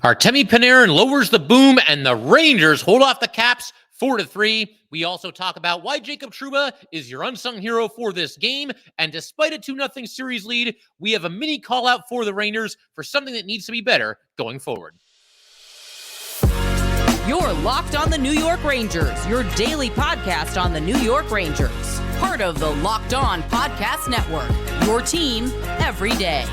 Artemi Panarin lowers the boom, and the Rangers hold off the Caps 4-3. We also talk about why Jacob Trouba is your unsung hero for this game. And despite a 2-0 series lead, we have a mini call-out for the Rangers for something that needs to be better going forward. You're Locked on the New York Rangers, your daily podcast on the New York Rangers. Part of the Locked On Podcast Network, your team every day.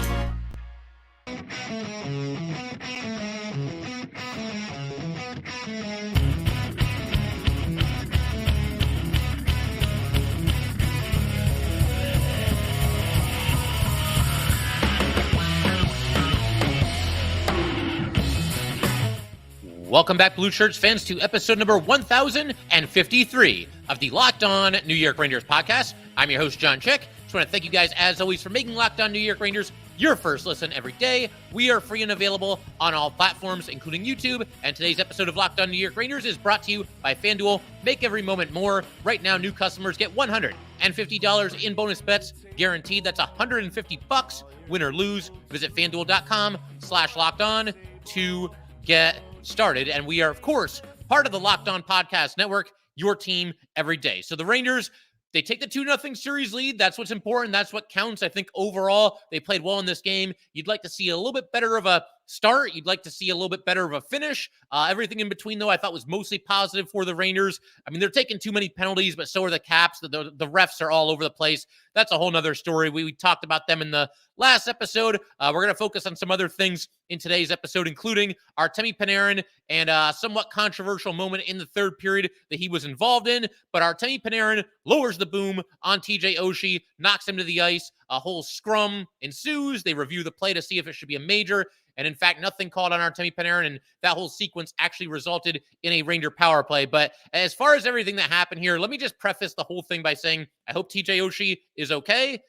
Welcome back, Blue Shirts fans, to episode number 1053 of the Locked On New York Rangers podcast. I'm your host, John Chick. Just want to thank you guys, as always, for making Locked On New York Rangers your first listen every day. We are free and available on all platforms, including YouTube. And today's episode of Locked On New York Rangers is brought to you by FanDuel. Make every moment more. Right now, new customers get $150 in bonus bets guaranteed. That's $150, win or lose. Visit FanDuel.com/LockedOn to get started. And we are, of course, part of the Locked On Podcast Network, your team every day. So the Rangers, they take the 2-0 series lead. That's what's important. That's what counts. I think overall, they played well in this game. You'd like to see a little bit better of a start. You'd like to see a little bit better of a finish. Everything in between, though, I thought was mostly positive for the Rangers. I mean, they're taking too many penalties, but so are the Caps. The refs are all over the place. That's a whole nother story. We talked about them in the last episode. We're going to focus on some other things in today's episode, including Artemi Panarin and a somewhat controversial moment in the third period that he was involved in. But Artemi Panarin lowers the boom on TJ Oshie, knocks him to the ice. A whole scrum ensues. They review the play to see if it should be a major. And in fact, nothing called on Artemi Panarin, and that whole sequence actually resulted in a Ranger power play. But as far as everything that happened here, let me just preface the whole thing by saying I hope TJ Oshie is okay.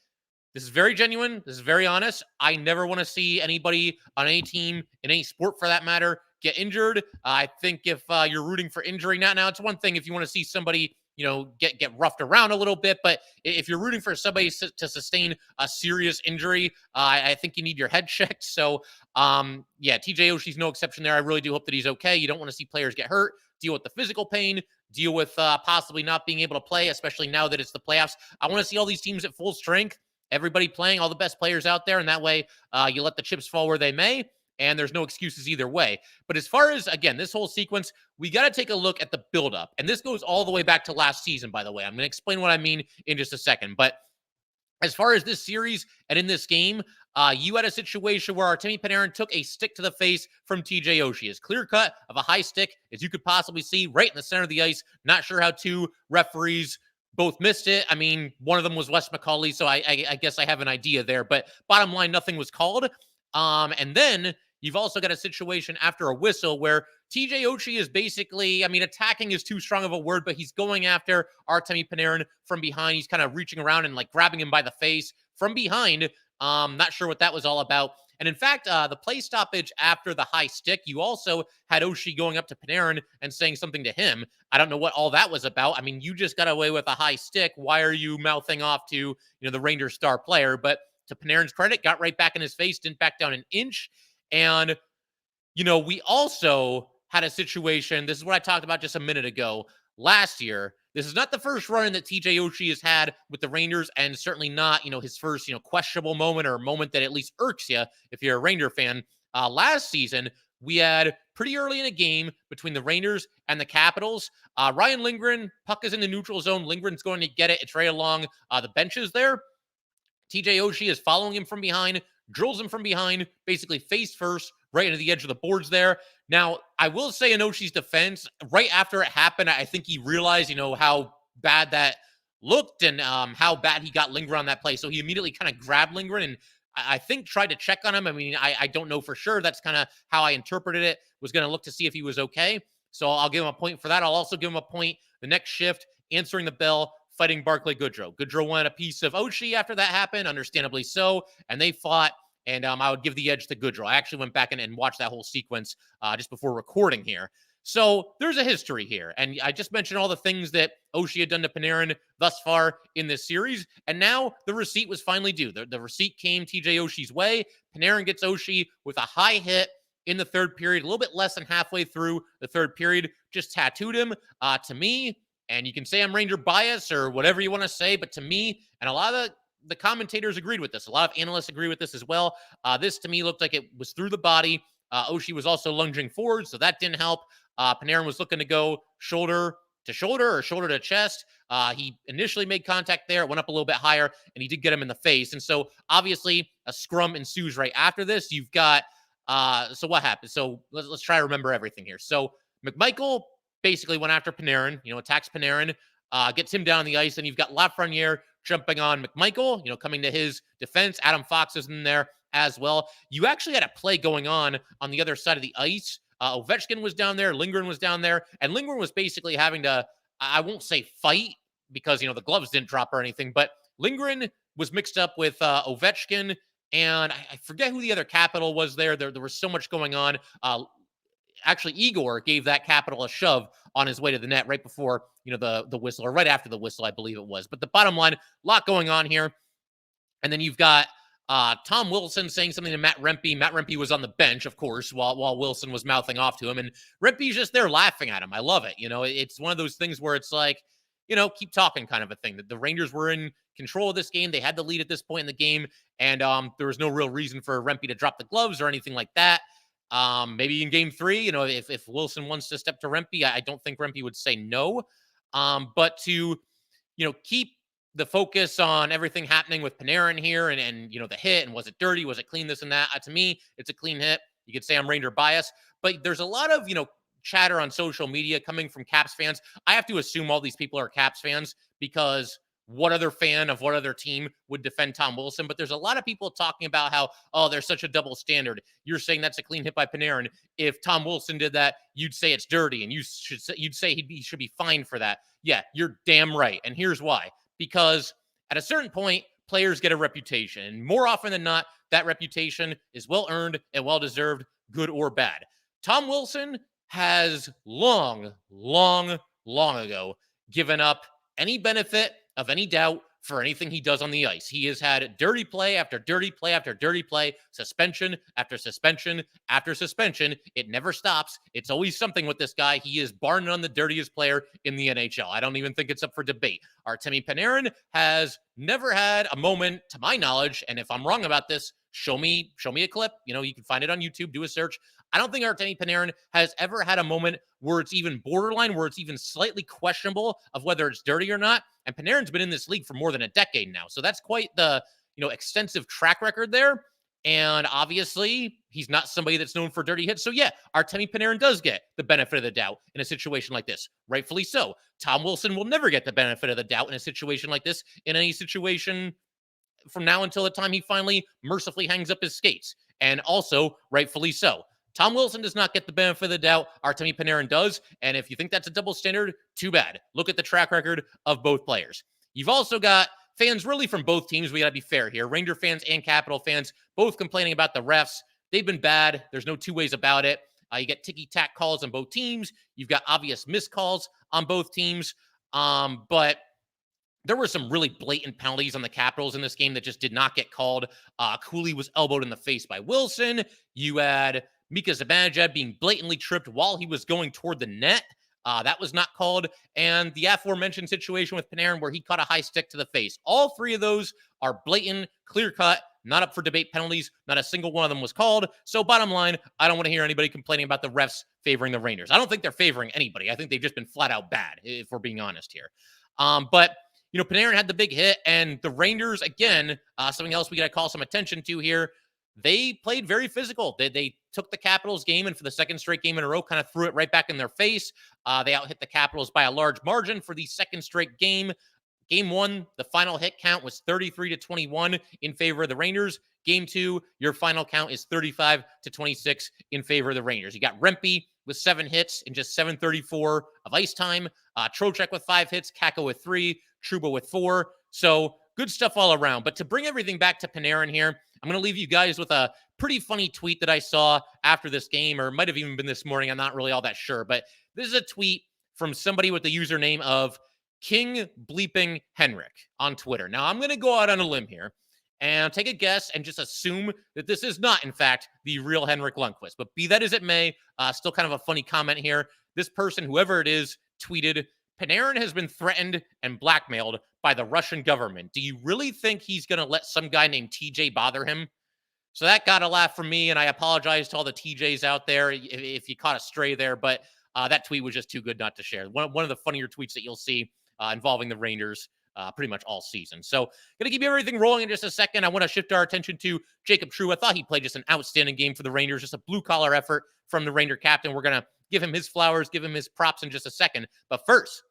This is very genuine. This is very honest. I never want to see anybody on any team, in any sport for that matter, get injured. I think if you're rooting for injury, now it's one thing if you want to see somebody, get roughed around a little bit. But if you're rooting for somebody to sustain a serious injury, I think you need your head checked. So, TJ Oshie's no exception there. I really do hope that he's okay. You don't want to see players get hurt, deal with the physical pain, deal with possibly not being able to play, especially now that it's the playoffs. I want to see all these teams at full strength, everybody playing, all the best players out there, and that way you let the chips fall where they may. And there's no excuses either way. But as far as, again, this whole sequence, we got to take a look at the buildup. And this goes all the way back to last season, by the way. I'm going to explain what I mean in just a second. But as far as this series and in this game, you had a situation where Artemi Panarin took a stick to the face from TJ Oshie. As clear cut of a high stick as you could possibly see, right in the center of the ice. Not sure how two referees both missed it. I mean, one of them was Wes McCauley, so I guess I have an idea there. But bottom line, nothing was called. And then you've also got a situation after a whistle where TJ Oshie is basically, attacking is too strong of a word, but he's going after Artemi Panarin from behind. He's kind of reaching around and grabbing him by the face from behind. Not sure what that was all about. And in fact, the play stoppage after the high stick, you also had Oshie going up to Panarin and saying something to him. I don't know what all that was about. I mean, you just got away with a high stick. Why are you mouthing off to, the Rangers star player? But to Panarin's credit, got right back in his face, didn't back down an inch. And, we also had a situation. This is what I talked about just a minute ago. Last year, this is not the first run that TJ Oshie has had with the Rangers, and certainly not, his first, questionable moment or a moment that at least irks you if you're a Ranger fan. Last season, we had pretty early in a game between the Rangers and the Capitals. Ryan Lindgren, puck is in the neutral zone. Lindgren's going to get it. It's right along the benches there. TJ Oshie is following him from behind, drills him from behind, basically face first, right into the edge of the boards there. Now, I will say in Oshie's defense, right after it happened, I think he realized, how bad that looked and how bad he got Lindgren on that play. So he immediately kind of grabbed Lindgren and I think tried to check on him. I mean, I don't know for sure. That's kind of how I interpreted it, was going to look to see if he was okay. So I'll give him a point for that. I'll also give him a point the next shift, answering the bell, fighting Barclay Goodrow. Goodrow wanted a piece of Oshie after that happened, understandably so, and they fought, and I would give the edge to Goodrow. I actually went back and watched that whole sequence just before recording here. So there's a history here, and I just mentioned all the things that Oshie had done to Panarin thus far in this series, and now the receipt was finally due. The receipt came TJ Oshie's way. Panarin gets Oshie with a high hit, in the third period, a little bit less than halfway through the third period, just tattooed him. To me, and you can say I'm Ranger bias or whatever you want to say, but to me, and a lot of the commentators agreed with this, a lot of analysts agree with this as well. This to me looked like it was through the body. Oshie was also lunging forward, so that didn't help. Panarin was looking to go shoulder to shoulder or shoulder to chest. He initially made contact there, went up a little bit higher, and he did get him in the face. And so obviously a scrum ensues right after this. You've got, so what happened? So let's try to remember everything here. So McMichael basically went after Panarin, attacks Panarin, gets him down on the ice, and you've got Lafreniere jumping on McMichael, coming to his defense. Adam Fox is in there as well. You actually had a play going on the other side of the ice. Ovechkin was down there, Lindgren was down there, and Lindgren was basically having to, I won't say fight because, the gloves didn't drop or anything, but Lindgren was mixed up with Ovechkin, and I forget who the other Capital was there. There was so much going on. Actually, Igor gave that Capital a shove on his way to the net right before, the whistle, or right after the whistle, I believe it was. But the bottom line, a lot going on here. And then you've got Tom Wilson saying something to Matt Rempe. Matt Rempe was on the bench, of course, while Wilson was mouthing off to him. And Rempe's just there laughing at him. I love it. It's one of those things where it's like, keep talking kind of a thing. The Rangers were in control of this game. They had the lead at this point in the game. And there was no real reason for Rempe to drop the gloves or anything like that. Maybe in game 3, if Wilson wants to step to Rempe, I don't think Rempe would say no. But to, keep the focus on everything happening with Panarin here and the hit and was it dirty? Was it clean? This and that. To me, it's a clean hit. You could say I'm Ranger bias, but there's a lot of, chatter on social media coming from Caps fans. I have to assume all these people are Caps fans because what other fan of what other team would defend Tom Wilson? But there's a lot of people talking about how, there's such a double standard. You're saying that's a clean hit by Panarin. If Tom Wilson did that, you'd say it's dirty, and you'd say he should be fined for that. Yeah, you're damn right. And here's why. Because at a certain point, players get a reputation. And more often than not, that reputation is well-earned and well-deserved, good or bad. Tom Wilson has long ago given up any benefit of any doubt for anything he does on the ice. He has had dirty play after dirty play after dirty play, suspension after suspension after suspension. It never stops. It's always something with this guy. He is bar none the dirtiest player in the NHL. I don't even think it's up for debate. Artemi Panarin has never had a moment, to my knowledge, and if I'm wrong about this, show me a clip. You can find it on YouTube, do a search. I don't think Artemi Panarin has ever had a moment where it's even borderline, where it's even slightly questionable of whether it's dirty or not. And Panarin's been in this league for more than a decade now. So that's quite the, extensive track record there. And obviously, he's not somebody that's known for dirty hits. So yeah, Artemi Panarin does get the benefit of the doubt in a situation like this. Rightfully so. Tom Wilson will never get the benefit of the doubt in a situation like this, in any situation from now until the time he finally mercifully hangs up his skates. And also, rightfully so. Tom Wilson does not get the benefit of the doubt. Artemi Panarin does. And if you think that's a double standard, too bad. Look at the track record of both players. You've also got fans really from both teams. We got to be fair here. Ranger fans and Capital fans both complaining about the refs. They've been bad. There's no two ways about it. You get ticky-tack calls on both teams. You've got obvious missed calls on both teams. But there were some really blatant penalties on the Capitals in this game that just did not get called. Cooley was elbowed in the face by Wilson. You had Mika Zibanejad being blatantly tripped while he was going toward the net. That was not called. And the aforementioned situation with Panarin where he caught a high stick to the face. All three of those are blatant, clear-cut, not up for debate penalties. Not a single one of them was called. So bottom line, I don't want to hear anybody complaining about the refs favoring the Rangers. I don't think they're favoring anybody. I think they've just been flat out bad, if we're being honest here. But Panarin had the big hit, and the Rangers, again, something else we got to call some attention to here. They played very physical. They took the Capitals game, and for the second straight game in a row, kind of threw it right back in their face. They out-hit the Capitals by a large margin for the second straight game. Game 1, the final hit count was 33-21 in favor of the Rangers. Game 2, your final count is 35-26 in favor of the Rangers. You got Rempe with 7 hits in just 7:34 of ice time. Trocheck with 5 hits, Kakko with 3, Trouba with 4. So good stuff all around. But to bring everything back to Panarin here, I'm going to leave you guys with a pretty funny tweet that I saw after this game, or it might have even been this morning. I'm not really all that sure. But this is a tweet from somebody with the username of King Bleeping Henrik on Twitter. Now, I'm going to go out on a limb here, and take a guess and just assume that this is not, in fact, the real Henrik Lundqvist. But be that as it may, still kind of a funny comment here. This person, whoever it is, tweeted, Panarin has been threatened and blackmailed by the Russian government. Do you really think he's going to let some guy named TJ bother him? So that got a laugh from me, and I apologize to all the TJs out there if you caught a stray there, but that tweet was just too good not to share. One of the funnier tweets that you'll see involving the Rangers pretty much all season. So going to keep everything rolling in just a second. I want to shift our attention to Jacob Trouba. I thought he played just an outstanding game for the Rangers, just a blue-collar effort from the Ranger captain. We're going to give him his flowers, give him his props in just a second. But first,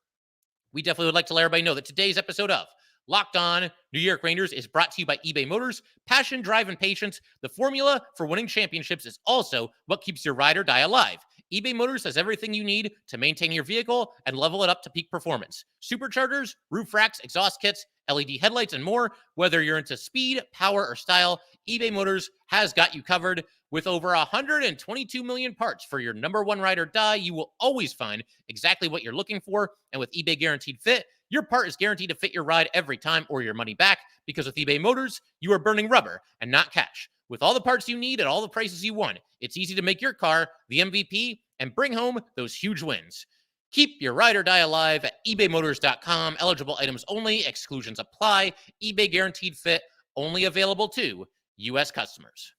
we definitely would like to let everybody know that today's episode of Locked On New York Rangers is brought to you by eBay Motors. Passion, drive, and patience. The formula for winning championships is also what keeps your ride or die alive. eBay Motors has everything you need to maintain your vehicle and level it up to peak performance. Superchargers, roof racks, exhaust kits, LED headlights, and more. Whether you're into speed, power, or style, eBay Motors has got you covered. With over 122 million parts for your number one ride or die, you will always find exactly what you're looking for. And with eBay Guaranteed Fit, your part is guaranteed to fit your ride every time or your money back, because with eBay Motors, you are burning rubber and not cash. With all the parts you need at all the prices you want, it's easy to make your car the MVP and bring home those huge wins. Keep your ride or die alive at ebaymotors.com. Eligible items only. Exclusions apply. eBay Guaranteed Fit only available to U.S. customers.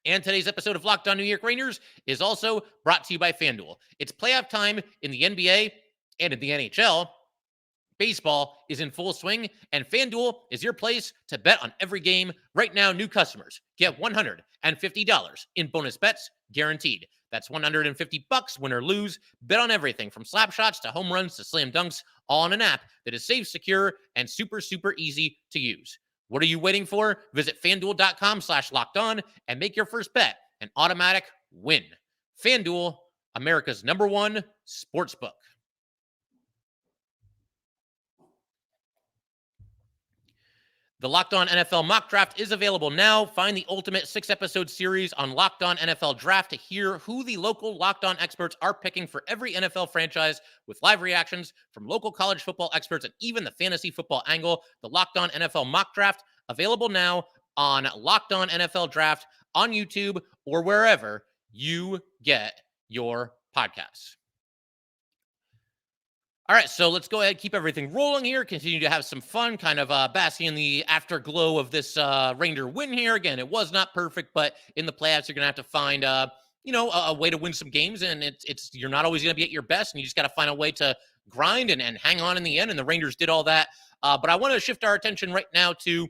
And today's episode of Locked On New York Rangers is also brought to you by FanDuel. It's playoff time in the NBA and in the NHL. Baseball is in full swing, and FanDuel is your place to bet on every game. Right now, new customers get $150 in bonus bets guaranteed. That's $150, win or lose. Bet on everything from slap shots to home runs to slam dunks, all on an app that is safe, secure, and super, super easy to use. What are you waiting for? Visit FanDuel.com/lockedon and make your first bet an automatic win. FanDuel, America's #1 sportsbook. The Locked On NFL Mock Draft is available now. Find the ultimate 6-episode series on Locked On NFL Draft to hear who the local Locked On experts are picking for every NFL franchise, with live reactions from local college football experts and even the fantasy football angle. The Locked On NFL Mock Draft, available now on Locked On NFL Draft on YouTube or wherever you get your podcasts. All right, so let's go ahead, keep everything rolling here, continue to have some fun, kind of basking in the afterglow of this Ranger win here. Again, it was not perfect, but in the playoffs, you're going to have to find, a way to win some games, and you're not always going to be at your best, and you just got to find a way to grind and hang on in the end, and the Rangers did all that. But I want to shift our attention right now to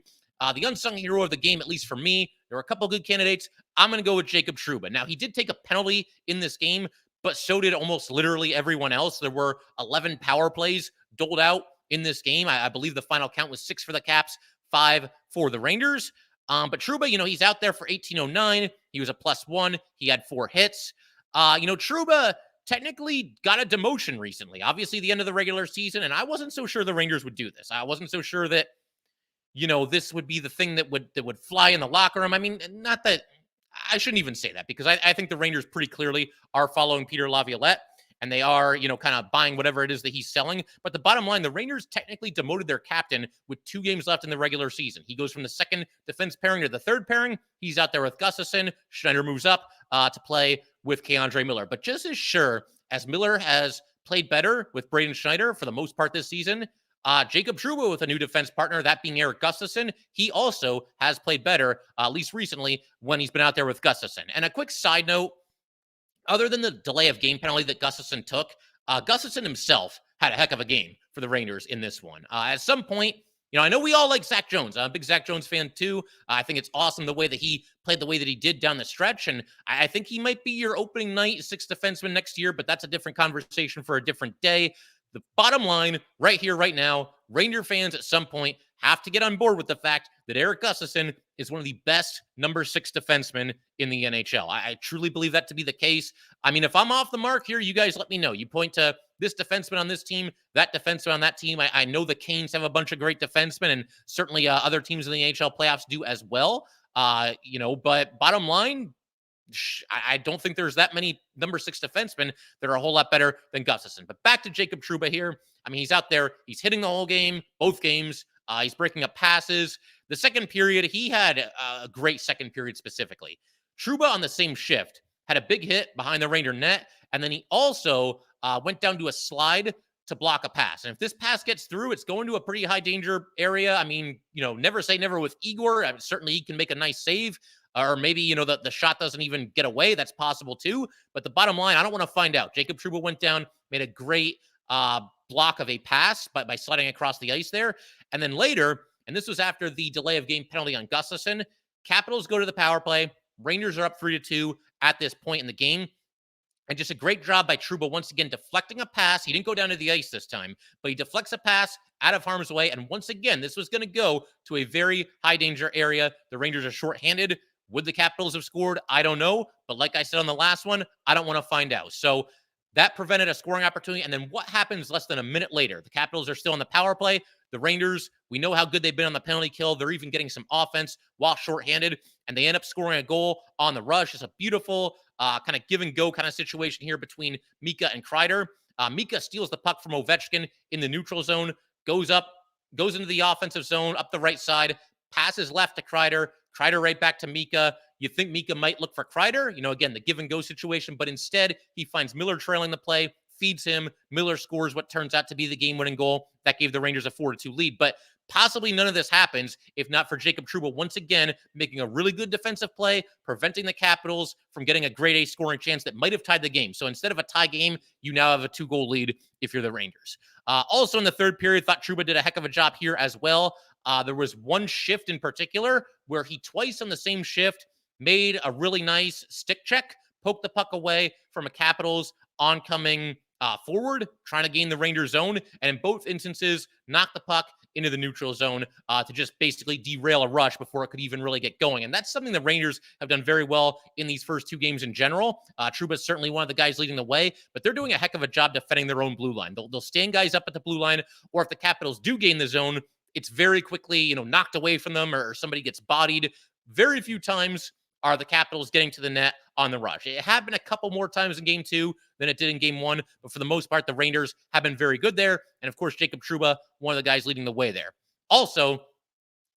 the unsung hero of the game, at least for me. There were a couple good candidates. I'm going to go with Jacob Trouba. Now, he did take a penalty in this game, but so did almost literally everyone else. There were 11 power plays doled out in this game. I believe the final count was 6 for the Caps, 5 for the Rangers. But Trouba, he's out there for 1809. He was a +1. He had 4 hits. Trouba technically got a demotion recently. Obviously, the end of the regular season, and I wasn't so sure the Rangers would do this. I wasn't so sure that, this would be the thing that would fly in the locker room. I mean, not that I shouldn't even say that, because I think the Rangers pretty clearly are following Peter Laviolette, and they are, kind of buying whatever it is that he's selling. But the bottom line, the Rangers technically demoted their captain with 2 games left in the regular season. He goes from the second defense pairing to the third pairing. He's out there with Gustafsson. Schneider moves up to play with K'Andre Miller. But just as sure as Miller has played better with Braden Schneider for the most part this season, Jacob Trouba with a new defense partner, that being Erik Gustafsson, he also has played better, at least recently, when he's been out there with Gustafsson. And a quick side note, other than the delay of game penalty that Gustafsson took, Gustafsson himself had a heck of a game for the Rangers in this one. At some point, I know we all like Zach Jones. I'm a big Zach Jones fan too. I think it's awesome the way that he played the way that he did down the stretch. And I think he might be your opening night 6th defenseman next year, but that's a different conversation for a different day. The bottom line right here, right now, Ranger fans at some point have to get on board with the fact that Erik Gustafsson is one of the best number 6 defensemen in the NHL. I truly believe that to be the case. I mean, if I'm off the mark here, you guys let me know. You point to this defenseman on this team, that defenseman on that team. I know the Canes have a bunch of great defensemen, and certainly other teams in the NHL playoffs do as well. But bottom line, I don't think there's that many number 6 defensemen that are a whole lot better than Gustafsson. But back to Jacob Trouba here. I mean, he's out there. He's hitting the whole game, both games. He's breaking up passes. The second period, he had a great second period specifically. Trouba on the same shift had a big hit behind the Ranger net, and then he also went down to a slide to block a pass. And if this pass gets through, it's going to a pretty high danger area. I mean, never say never with Igor. I mean, certainly he can make a nice save, or maybe, the shot doesn't even get away. That's possible too. But the bottom line, I don't want to find out. Jacob Trouba went down, made a great block of a pass by sliding across the ice there. And then later, and this was after the delay of game penalty on Gustafsson, Capitals go to the power play. Rangers are up 3-2 at this point in the game. And just a great job by Trouba once again deflecting a pass. He didn't go down to the ice this time, but he deflects a pass out of harm's way. And once again, this was going to go to a very high danger area. The Rangers are shorthanded. Would the Capitals have scored? I don't know. But like I said on the last one, I don't want to find out. So that prevented a scoring opportunity. And then what happens less than a minute later? The Capitals are still on the power play. The Rangers, we know how good they've been on the penalty kill. They're even getting some offense while shorthanded. And they end up scoring a goal on the rush. It's a beautiful kind of give and go kind of situation here between Mika and Kreider. Mika steals the puck from Ovechkin in the neutral zone, goes into the offensive zone, up the right side, passes left to Kreider right back to Mika. You think Mika might look for Kreider, again, the give and go situation, but instead he finds Miller trailing the play, feeds him. Miller scores what turns out to be the game-winning goal. That gave the Rangers a 4-2 lead. But possibly none of this happens if not for Jacob Trouba once again making a really good defensive play, preventing the Capitals from getting a grade A scoring chance that might have tied the game. So instead of a tie game, you now have a 2-goal lead if you're the Rangers. Also in the third period, thought Trouba did a heck of a job here as well. There was one shift in particular where he twice on the same shift made a really nice stick check, poked the puck away from a Capitals oncoming forward, trying to gain the Rangers zone, and in both instances, knocked the puck into the neutral zone to just basically derail a rush before it could even really get going. And that's something the Rangers have done very well in these first two games in general. Trouba is certainly one of the guys leading the way, but they're doing a heck of a job defending their own blue line. They'll stand guys up at the blue line, or if the Capitals do gain the zone, it's very quickly, knocked away from them, or somebody gets bodied. Very few times are the Capitals getting to the net on the rush. It happened a couple more times in game two than it did in game one, but for the most part, the Rangers have been very good there. And of course, Jacob Trouba, one of the guys leading the way there. Also,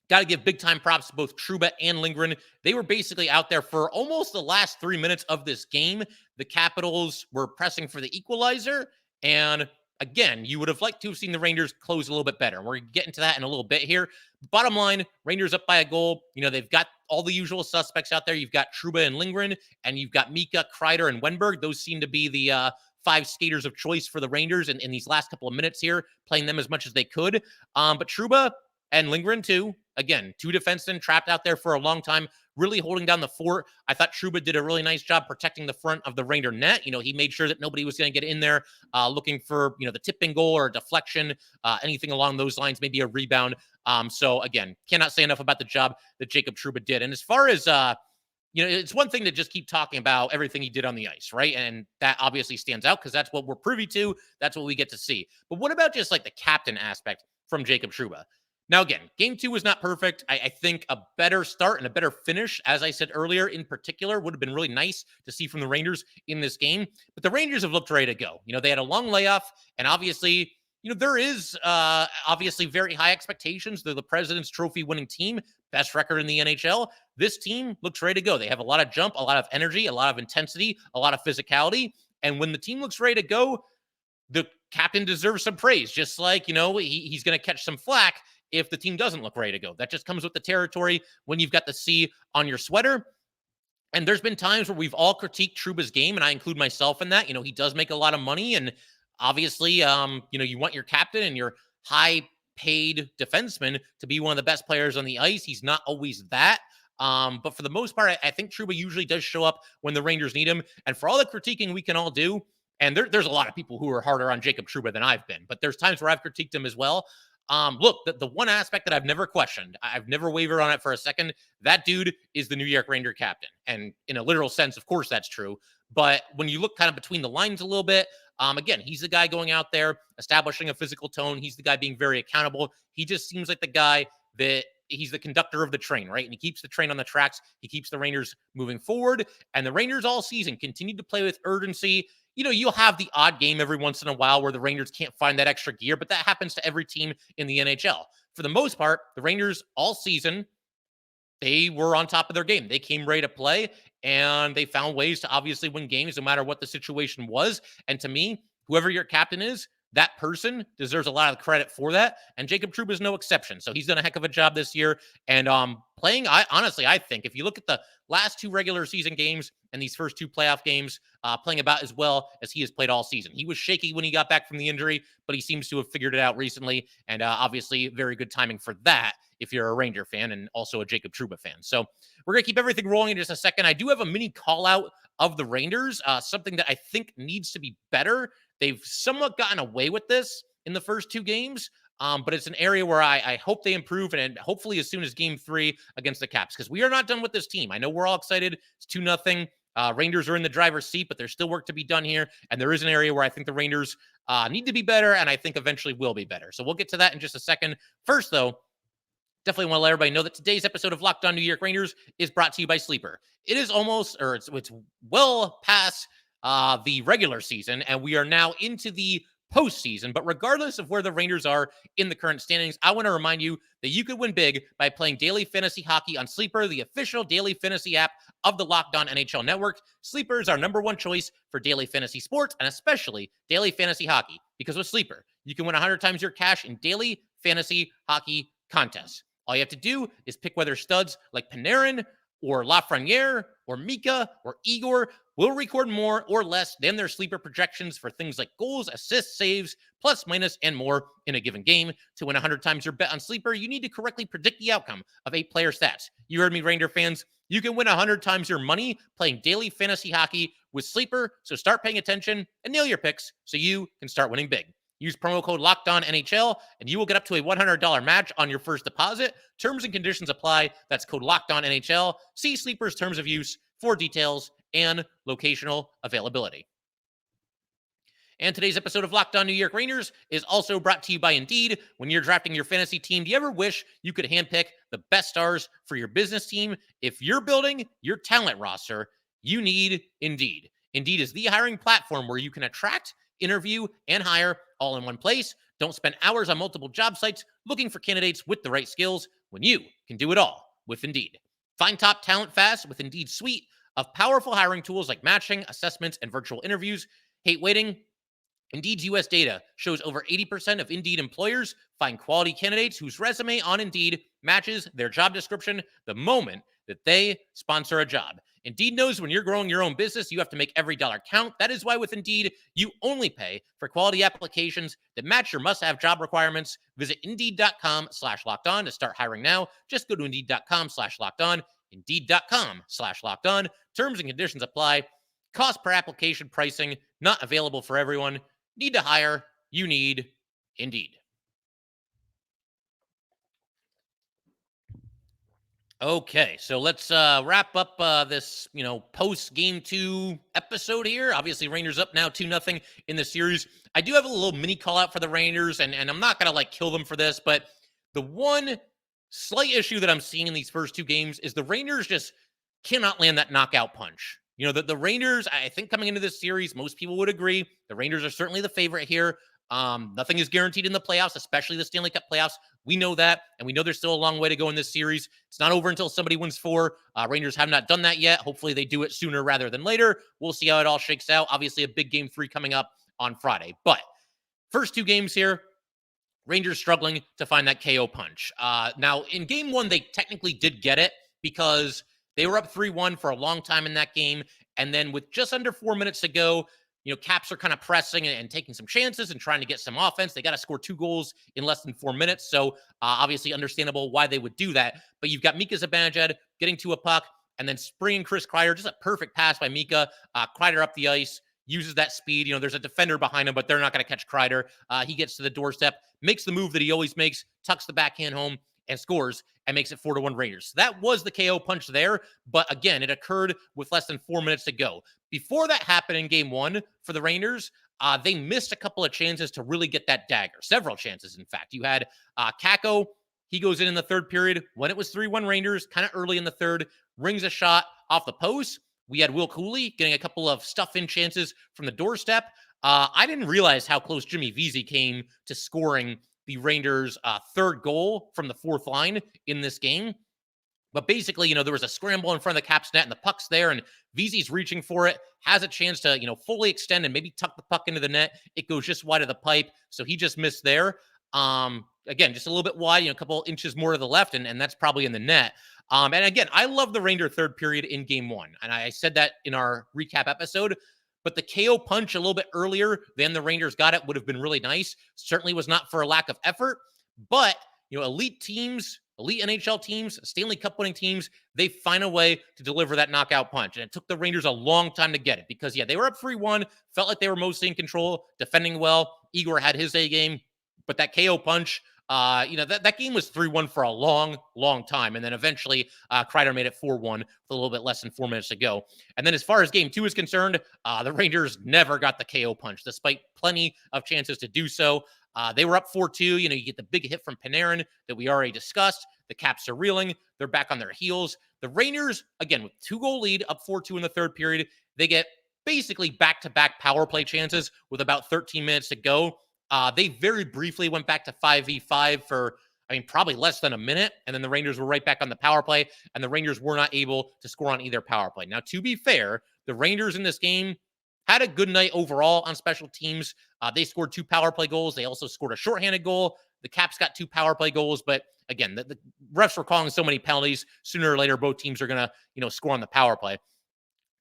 got to give big time props to both Trouba and Lindgren. They were basically out there for almost the last 3 minutes of this game. The Capitals were pressing for the equalizer, and again, you would have liked to have seen the Rangers close a little bit better. We're getting to that in a little bit here. Bottom line, Rangers up by a goal. They've got all the usual suspects out there. You've got Trouba and Lindgren, and you've got Mika, Kreider, and Wenberg. Those seem to be the five skaters of choice for the Rangers in these last couple of minutes here, playing them as much as they could. But Trouba and Lindgren, too. Again, two defensemen trapped out there for a long time, really holding down the fort. I thought Trouba did a really nice job protecting the front of the Ranger net. He made sure that nobody was going to get in there looking for, the tipping goal or a deflection, anything along those lines, maybe a rebound. So, again, cannot say enough about the job that Jacob Trouba did. And as far as, it's one thing to just keep talking about everything he did on the ice, right? And that obviously stands out because that's what we're privy to. That's what we get to see. But what about just like the captain aspect from Jacob Trouba? Now, again, game two was not perfect. I think a better start and a better finish, as I said earlier, in particular, would have been really nice to see from the Rangers in this game. But the Rangers have looked ready to go. They had a long layoff, and obviously, there is obviously very high expectations. They're the President's Trophy winning team, best record in the NHL. This team looks ready to go. They have a lot of jump, a lot of energy, a lot of intensity, a lot of physicality. And when the team looks ready to go, the captain deserves some praise, just like, he's going to catch some flack if the team doesn't look ready to go. That just comes with the territory when you've got the C on your sweater. And there's been times where we've all critiqued Trouba's game, and I include myself in that. He does make a lot of money, and obviously, you want your captain and your high-paid defenseman to be one of the best players on the ice. He's not always that. But for the most part, I think Trouba usually does show up when the Rangers need him. And for all the critiquing we can all do, and there's a lot of people who are harder on Jacob Trouba than I've been, but there's times where I've critiqued him as well. Look, the one aspect that I've never questioned, I've never wavered on it for a second, that dude is the New York Ranger captain. And in a literal sense, of course, that's true. But when you look kind of between the lines a little bit, again, he's the guy going out there, establishing a physical tone. He's the guy being very accountable. He just seems like the guy that he's the conductor of the train, right? And he keeps the train on the tracks. He keeps the Rangers moving forward. And the Rangers all season continue to play with urgency. You'll have the odd game every once in a while where the Rangers can't find that extra gear, but that happens to every team in the NHL. for the most part, the Rangers all season, they were on top of their game. They came ready to play, and they found ways to obviously win games no matter what the situation was. And to me, whoever your captain is, that person deserves a lot of credit for that. And Jacob Trouba is no exception. So he's done a heck of a job this year. And playing, I think if you look at the last 2 regular season games and these first 2 playoff games, playing about as well as he has played all season. He was shaky when he got back from the injury, but he seems to have figured it out recently. And obviously, very good timing for that if you're a Ranger fan and also a Jacob Trouba fan. So we're going to keep everything rolling in just a second. I do have a mini call out of the Rangers, something that I think needs to be better. They've somewhat gotten away with this in the first 2 games, but it's an area where I hope they improve, and hopefully as soon as Game 3 against the Caps, because we are not done with this team. I know we're all excited. It's 2-0. Rangers are in the driver's seat, but there's still work to be done here, and there is an area where I think the Rangers need to be better, and I think eventually will be better. So we'll get to that in just a second. First, though, definitely want to let everybody know that today's episode of Locked On New York Rangers is brought to you by Sleeper. It is almost, or it's well past the regular season, and we are now into the postseason. But regardless of where the Rangers are in the current standings, I want to remind you that you could win big by playing daily fantasy hockey on Sleeper, the official daily fantasy app of the Locked On NHL Network. Sleeper is our #1 choice for daily fantasy sports, and especially daily fantasy hockey, because with Sleeper, you can win 100 times your cash in daily fantasy hockey contests. All you have to do is pick whether studs like Panarin or Lafreniere or Mika or Igor will record more or less than their sleeper projections for things like goals, assists, saves, plus, minus, and more in a given game. To win 100 times your bet on Sleeper, you need to correctly predict the outcome of 8-player stats. You heard me, Ranger fans. You can win 100 times your money playing daily fantasy hockey with Sleeper, so start paying attention and nail your picks so you can start winning big. Use promo code LOCKEDONNHL, and you will get up to a $100 match on your first deposit. Terms and conditions apply. That's code LOCKEDONNHL. See Sleeper's terms of use for details and locational availability. And today's episode of Locked On New York Rangers is also brought to you by Indeed. When you're drafting your fantasy team, do you ever wish you could handpick the best stars for your business team? If you're building your talent roster, you need Indeed. Indeed is the hiring platform where you can attract, interview, and hire all in one place. Don't spend hours on multiple job sites looking for candidates with the right skills when you can do it all with Indeed. Find top talent fast with Indeed's suite of powerful hiring tools like matching, assessments, and virtual interviews. Hate waiting? Indeed's U.S. data shows over 80% of Indeed employers find quality candidates whose resume on Indeed matches their job description the moment that they sponsor a job. Indeed knows when you're growing your own business, you have to make every dollar count. That is why with Indeed, you only pay for quality applications that match your must-have job requirements. Visit Indeed.com/lockedon to start hiring now. Just go to Indeed.com/lockedon. Indeed.com/lockedon. Terms and conditions apply. Cost per application pricing not available for everyone. Need to hire? You need Indeed. Okay, so let's wrap up this, post Game 2 episode here. Obviously, Rangers up now 2-0 in the series. I do have a little mini call out for the Rangers, and I'm not going to kill them for this, but the one slight issue that I'm seeing in these first 2 games is the Rangers just cannot land that knockout punch. The Rangers, I think coming into this series, most people would agree, the Rangers are certainly the favorite here. Nothing is guaranteed in the playoffs, especially the Stanley Cup playoffs. We know that, and we know there's still a long way to go in this series. It's not over until somebody wins 4. Rangers have not done that yet. Hopefully they do it sooner rather than later. We'll see how it all shakes out. Obviously, a big Game 3 coming up on Friday. But first 2 games here, Rangers struggling to find that KO punch. Now, in Game 1, they technically did get it because they were up 3-1 for a long time in that game. And then with just under 4 minutes to go, Caps are kind of pressing and taking some chances and trying to get some offense. They got to score 2 goals in less than 4 minutes. So obviously understandable why they would do that. But you've got Mika Zibanejad getting to a puck and then springing Chris Kreider. Just a perfect pass by Mika. Kreider up the ice, uses that speed. There's a defender behind him, but they're not going to catch Kreider. He gets to the doorstep, makes the move that he always makes, tucks the backhand home, and scores and makes it 4-1 Rangers. So that was the KO punch there. But again, it occurred with less than 4 minutes to go. Before that happened in Game 1 for the Rangers, they missed a couple of chances to really get that dagger. Several chances, in fact. You had Kakko. He goes in the third period when it was 3-1 Rangers, kind of early in the third, rings a shot off the post. We had Will Cooley getting a couple of stuff-in chances from the doorstep. I didn't realize how close Jimmy Vesey came to scoring the Rangers' third goal from the fourth line in this game. But basically, there was a scramble in front of the Caps net and the puck's there and Veezy's reaching for it, has a chance to, fully extend and maybe tuck the puck into the net. It goes just wide of the pipe. So he just missed there. Again, just a little bit wide, a couple inches more to the left, and that's probably in the net. And again, I love the Ranger third period in game one. And I said that in our recap episode, but the KO punch a little bit earlier than the Rangers got it would have been really nice. Certainly was not for a lack of effort, but elite teams, elite NHL teams, Stanley Cup winning teams, they find a way to deliver that knockout punch. And it took the Rangers a long time to get it because, they were up 3-1, felt like they were mostly in control, defending well. Igor had his A game, but that KO punch, that game was 3-1 for a long, long time. And then eventually Kreider made it 4-1 with a little bit less than 4 minutes to go. And then as far as game two is concerned, the Rangers never got the KO punch, despite plenty of chances to do so. They were up 4-2. You get the big hit from Panarin that we already discussed. The Caps are reeling. They're back on their heels. The Rangers, again, with 2-goal lead, up 4-2 in the third period, they get basically back-to-back power play chances with about 13 minutes to go. They very briefly went back to 5v5 for, probably less than a minute. And then the Rangers were right back on the power play, and the Rangers were not able to score on either power play. Now, to be fair, the Rangers in this game had a good night overall on special teams. They scored 2 power play goals. They also scored a shorthanded goal. The Caps got 2 power play goals. But again, the refs were calling so many penalties. Sooner or later, both teams are going to, score on the power play.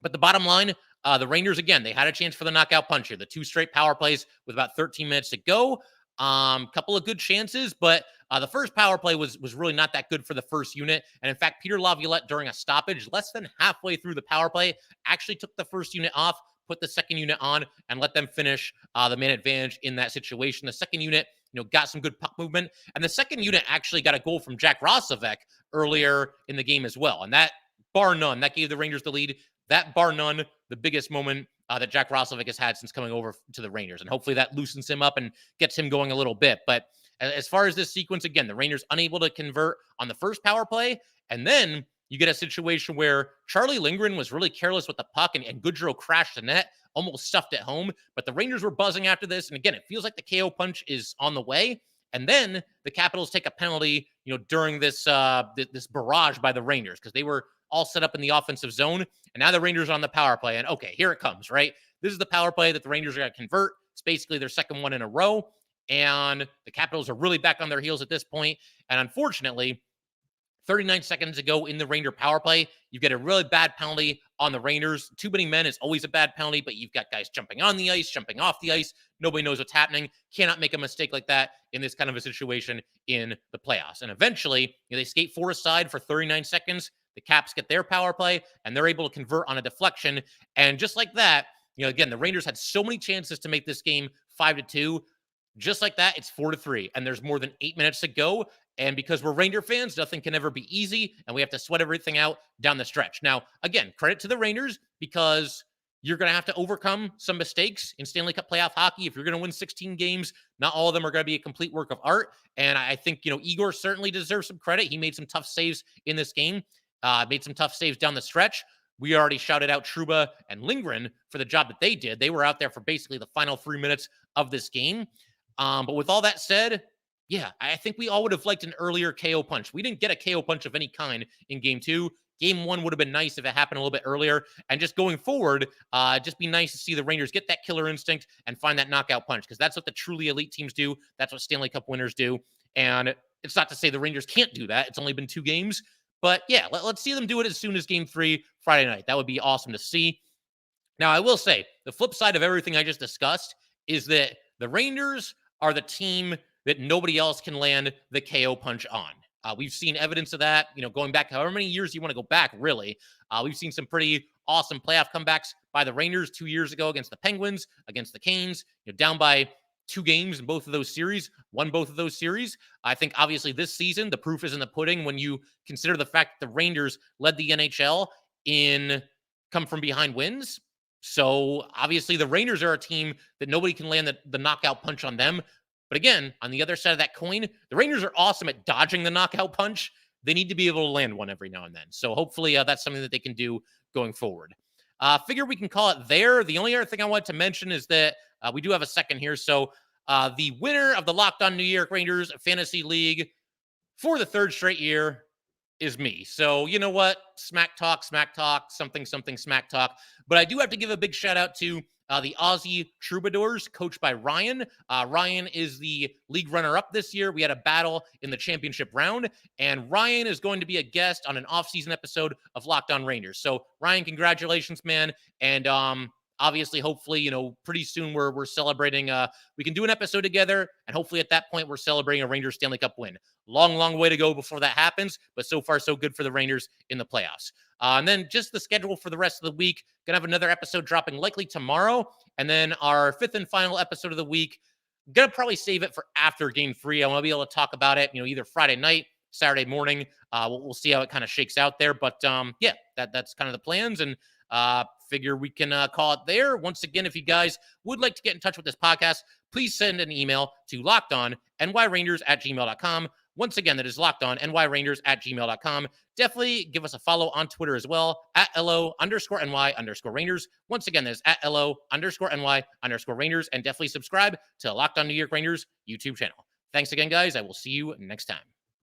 But the bottom line, the Rangers, again, they had a chance for the knockout punch here. The 2 straight power plays with about 13 minutes to go. Couple of good chances, but the first power play was really not that good for the first unit. And in fact, Peter Laviolette, during a stoppage, less than halfway through the power play, actually took the first unit off, put the second unit on, and let them finish the man advantage in that situation. The second unit, got some good puck movement. And the second unit actually got a goal from Jack Roslovic earlier in the game as well. And that, bar none, that gave the Rangers the lead. That, bar none, the biggest moment that Jack Roslovic has had since coming over to the Rangers. And hopefully that loosens him up and gets him going a little bit. But as far as this sequence, again, the Rangers unable to convert on the first power play. And then you get a situation where Charlie Lindgren was really careless with the puck and Goodrow crashed the net, almost stuffed it home. But the Rangers were buzzing after this. And again, it feels like the KO punch is on the way. And then the Capitals take a penalty, during this this barrage by the Rangers because they were all set up in the offensive zone. And now the Rangers are on the power play. And okay, here it comes, right? This is the power play that the Rangers are going to convert. It's basically their second one in a row. And the Capitals are really back on their heels at this point. And unfortunately, 39 seconds to go in the Ranger power play, you get a really bad penalty on the Rangers. Too many men is always a bad penalty, but you've got guys jumping on the ice, jumping off the ice. Nobody knows what's happening. Cannot make a mistake like that in this kind of a situation in the playoffs. And eventually, they skate 4 aside for 39 seconds. The Caps get their power play, and they're able to convert on a deflection. And just like that, again, the Rangers had so many chances to make this game 5-2. Just like that, it's 4-3, and there's more than 8 minutes to go. And because we're Ranger fans, nothing can ever be easy, and we have to sweat everything out down the stretch. Now, again, credit to the Rangers because you're going to have to overcome some mistakes in Stanley Cup playoff hockey. If you're going to win 16 games, not all of them are going to be a complete work of art. And I think, Igor certainly deserves some credit. He made some tough saves in this game, made some tough saves down the stretch. We already shouted out Trouba and Lindgren for the job that they did. They were out there for basically the final 3 minutes of this game. But with all that said, yeah, I think we all would have liked an earlier KO punch. We didn't get a KO punch of any kind in game 2. Game 1 would have been nice if it happened a little bit earlier. And just going forward, just be nice to see the Rangers get that killer instinct and find that knockout punch because that's what the truly elite teams do. That's what Stanley Cup winners do. And it's not to say the Rangers can't do that. It's only been 2 games. But yeah, let's see them do it as soon as game 3 Friday night. That would be awesome to see. Now, I will say, the flip side of everything I just discussed is that the Rangers are the team that nobody else can land the KO punch on. We've seen evidence of that, going back however many years you want to go back, really. We've seen some pretty awesome playoff comebacks by the Rangers 2 years ago against the Penguins, against the Canes, down by 2 games in both of those series, won both of those series. I think, obviously, this season, the proof is in the pudding when you consider the fact that the Rangers led the NHL in come-from-behind wins. So, obviously, the Rangers are a team that nobody can land the knockout punch on them. But again, on the other side of that coin, the Rangers are awesome at dodging the knockout punch. They need to be able to land one every now and then. So hopefully that's something that they can do going forward. Figure we can call it there. The only other thing I wanted to mention is that we do have a second here. So the winner of the Locked On New York Rangers Fantasy League for the third straight year is me. So you know what? Smack talk, something, smack talk. But I do have to give a big shout out to the Aussie Troubadours, coached by Ryan. Ryan is the league runner-up this year. We had a battle in the championship round, and Ryan is going to be a guest on an off-season episode of Locked On Rangers. So Ryan, congratulations, man. And obviously, hopefully, pretty soon we're celebrating. We can do an episode together, and hopefully at that point we're celebrating a Rangers Stanley Cup win. Long way to go before that happens, but so far so good for the Rangers in the playoffs. And then just the schedule for the rest of the week. Gonna have another episode dropping likely tomorrow, and then our fifth and final episode of the week. Gonna probably save it for after Game 3. I want to be able to talk about it, either Friday night, Saturday morning. We'll see how it kind of shakes out there, but yeah, that's kind of the plans, and figure we can call it there. Once again, if you guys would like to get in touch with this podcast, please send an email to lockedonnyrangers@gmail.com. Once again, that is lockedonnyrangers@gmail.com. Definitely give us a follow on Twitter as well, @LO_NY_Rangers. Once again, that is @LO_NY_Rangers. And definitely subscribe to Locked On New York Rangers YouTube channel. Thanks again, guys. I will see you next time.